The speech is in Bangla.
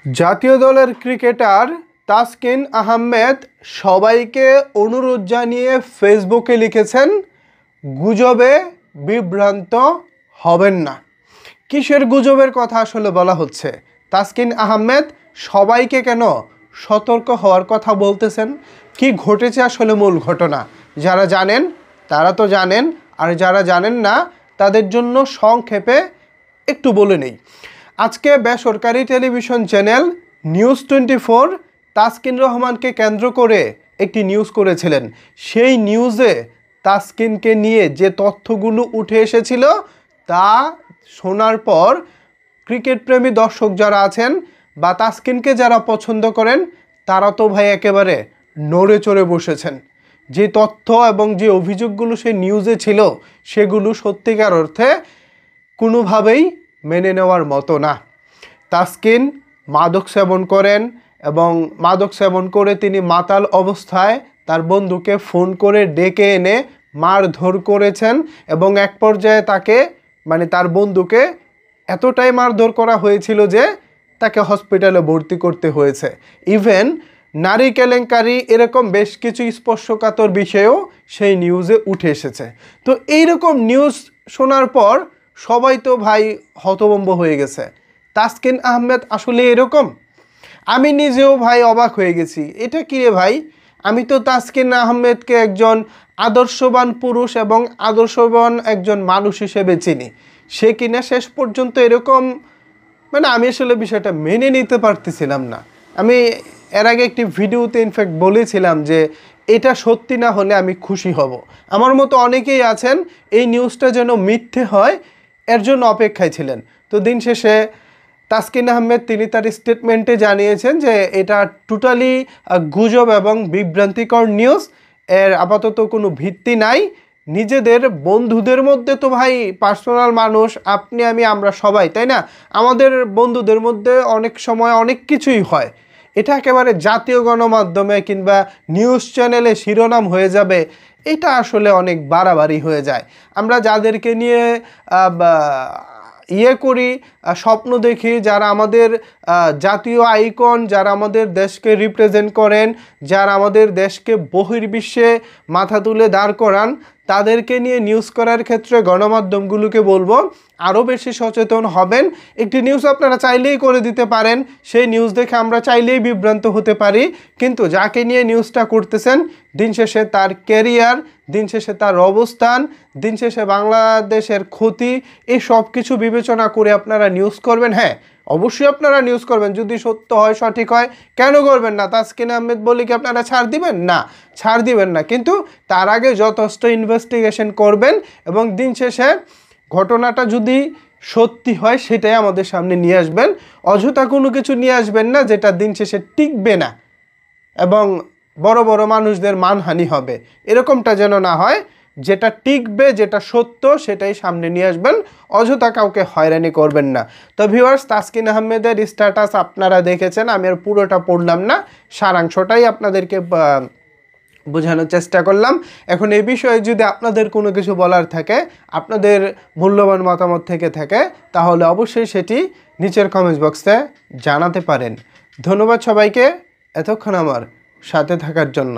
জাতীয় দলের ক্রিকেটার তাসকিন আহমেদ সবাইকে অনুরোধ জানিয়ে ফেসবুকে লিখেছেন, গুজবে বিভ্রান্ত হবেন না। কিসের গুজবের কথা আসলে বলা হচ্ছে? তাসকিন আহমেদ সবাইকে কেন সতর্ক হওয়ার কথা বলতেছেন? কি ঘটেছে আসলে মূল ঘটনা? যারা জানেন তারা তো জানেন, আর যারা জানেন না তাদের জন্য সংক্ষেপে একটু বলে নেই। আজকে বেসরকারি টেলিভিশন চ্যানেল নিউজ 24 তাসকিন রহমানকে কেন্দ্র করে একটি নিউজ করেছিলেন। সেই নিউজে তাসকিনকে নিয়ে যে তথ্যগুলো উঠে এসেছিল তা শোনার পর ক্রিকেট প্রেমী দর্শক যারা আছেন বা তাসকিনকে যারা পছন্দ করেন তারা তো ভাই একেবারে নড়ে চড়ে বসেছেন। যে তথ্য এবং যে অভিযোগগুলো সেই নিউজে ছিল সেগুলো সত্যিকার অর্থে কোনোভাবেই মেনে নেওয়ার মতো না। তাসকিন মাদক সেবন করেন এবং মাদক সেবন করে তিনি মাতাল অবস্থায় তার বন্ধুকে ফোন করে ডেকে এনে মারধর করেছেন এবং এক পর্যায়ে তাকে তার বন্ধুকে এতটাই মারধর করা হয়েছিল যে তাকে হসপিটালে ভর্তি করতে হয়েছে। ইভেন নারী কেলেঙ্কারি এরকম বেশ কিছু স্পর্শকাতর বিষয়েও সেই নিউজে উঠে এসেছে। তো এইরকম নিউজ শোনার পর সবাই তো ভাই হতভম্ব হয়ে গেছে। তাসকিন আহমেদ আসলে এরকম? আমি নিজেও ভাই অবাক হয়ে গেছি। এটা কি রে ভাই? আমি তো তাসকিন আহমেদকে একজন আদর্শবান পুরুষ এবং আদর্শবান একজন মানুষ হিসেবে চিনি। সে কিনা শেষ পর্যন্ত এরকম, আমি আসলে বিষয়টা মেনে নিতে পারতেছিলাম না। আমি এর আগে একটি ভিডিওতে ইনফ্যাক্ট বলেছিলাম যে এটা সত্যি না হলে আমি খুশি হব। আমার মতো অনেকেই আছেন এই নিউজটা যেন মিথ্যে হয় এর জন্য অপেক্ষায় ছিলেন। তো দিন শেষে তাসকিন আহমেদ তিনি তার স্টেটমেন্টে জানিয়েছেন যে এটা টোটালি গুজব এবং বিভ্রান্তিকর নিউজ, এর আপাতত কোনো ভিত্তি নাই। নিজেদের বন্ধুদের মধ্যে তো ভাই পার্সোনাল মানুষ, আপনি আমি আমরা সবাই, তাই না? আমাদের বন্ধুদের মধ্যে অনেক সময় অনেক কিছুই হয়। এটা একেবারে জাতীয় গণমাধ্যমে কিংবা নিউজ চ্যানেলে শিরোনাম হয়ে যাবে, এটা আসলে অনেক বাড়াবাড়ি হয়ে যায়। আমরা যাদেরকে নিয়ে করি, স্বপ্ন দেখি, যারা আমাদের জাতীয় আইকন, যারা আমাদের দেশকে রিপ্রেজেন্ট করেন, যারা আমাদের দেশকে বহির্বিশ্বে মাথা তুলে দাঁড় করান, তাদেরকে নিয়ে নিউজ করার ক্ষেত্রে গণমাধ্যমগুলোকে বলবো আরও বেশি সচেতন হবেন। একটি নিউজ আপনারা চাইলেই করে দিতে পারেন, সেই নিউজ দেখে আমরা চাইলেই বিভ্রান্ত হতে পারি, কিন্তু যাকে নিয়ে নিউজটা করতেছেন দিন শেষে তার ক্যারিয়ার, দিন শেষে তার অবস্থান, দিন শেষে বাংলাদেশের ক্ষতি, এই সব কিছু বিবেচনা করে আপনারা নিউজ করবেন। হ্যাঁ, অবশ্যই আপনারা নিউজ করবেন যদি সত্য হয়, সঠিক হয়। কেন করবেন না? তাসকিন আহমেদ বলে কি আপনারা ছাড় দিবেন? না, ছাড় দিবেন না, কিন্তু তার আগে যথেষ্ট ইনভেস্টিগেশন করবেন এবং দিন শেষে ঘটনাটা যদি সত্যি হয় সেটাই আমাদের সামনে নিয়ে আসবেন। অযথা কোনো কিছু নিয়ে আসবেন না যেটা দিন শেষে টিকবে না এবং বড় বড় মানুষদের মানহানি হবে। এরকমটা যেন না হয়, যেটা টিকবে, যেটা সত্য সেটাই সামনে নিয়ে আসবেন, অযথা কাউকে হয়রানি করবেন না। তো ভিউয়ার্স, তাসকিন আহমেদের স্ট্যাটাস আপনারা দেখেছেন, আমি আর পুরোটা পড়লাম না, সারাংশটাই আপনাদেরকে বোঝানোর চেষ্টা করলাম। এখন এই বিষয়ে যদি আপনাদের কোনো কিছু বলার থাকে, আপনাদের মূল্যবান মতামত থেকে থাকে, তাহলে অবশ্যই সেটি নিচের কমেন্টস বক্সে জানাতে পারেন। ধন্যবাদ সবাইকে এতক্ষণ আমার সাথে থাকার জন্য।